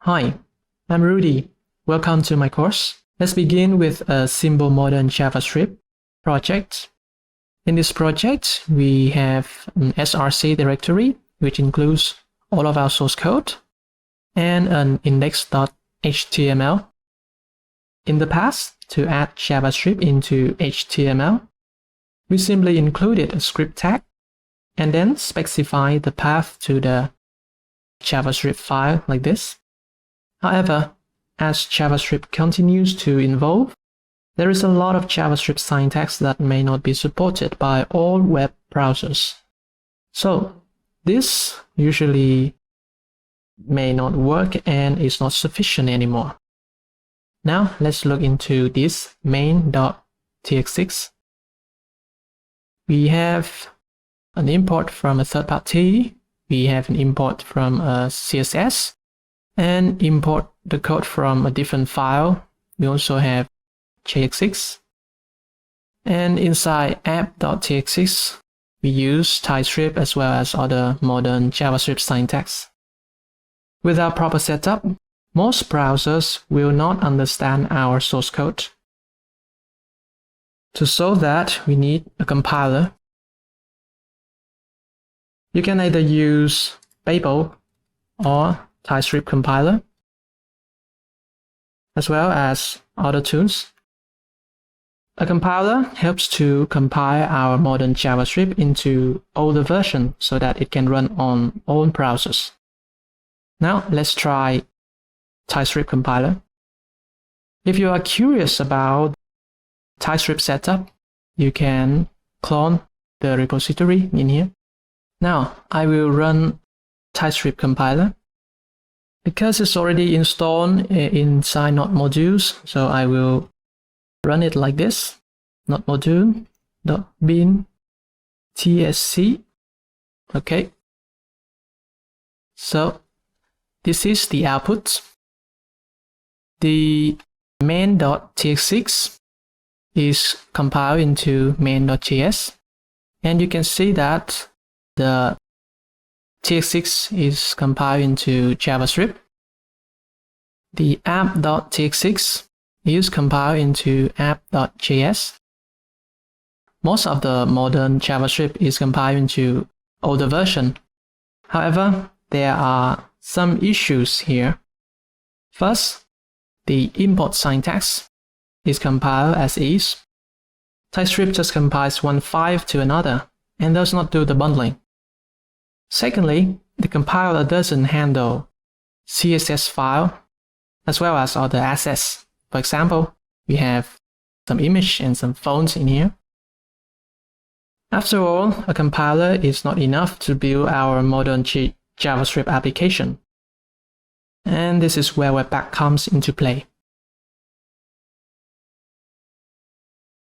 Hi, I'm Rudy. Welcome to my course. Let's begin with a simple modern JavaScript project. In this project, we have an src directory, which includes all of our source code, and an index.html. In the past, to add JavaScript into HTML, we simply included a script tag and then specify the path to the JavaScript file like this. However, as JavaScript continues to evolve, there is a lot of JavaScript syntax that may not be supported by all web browsers. So this usually may not work and is not sufficient anymore. Now let's look into this main.txt. We have an import from a third party. We have an import from a CSS and import the code from a different file. We also have JSX. And inside app.txt, we use Typescript as well as other modern JavaScript syntax. With our proper setup, most browsers will not understand our source code. To solve that, we need a compiler. You can either use Babel or Typescript compiler, as well as other tools. A compiler helps to compile our modern JavaScript into older version so that it can run on all browsers. Now let's try Typescript compiler. If you are curious about Typescript setup, you can clone the repository in here. Now I will run Typescript compiler. Because it's already installed inside Node modules, so I will run it like this: Node module.bin tsc. Okay. So this is the output. The main.txt is compiled into main.js, and you can see that the txt is compiled into JavaScript. The app.txt is compiled into app.js. Most of the modern JavaScript is compiled into older version. However, there are some issues here. First, the import syntax is compiled as is. Typescript just compiles one file to another and does not do the bundling. Secondly, the compiler doesn't handle CSS file as well as other assets. For example, we have some image and some fonts in here. After all, a compiler is not enough to build our modern JavaScript application. And this is where Webpack comes into play.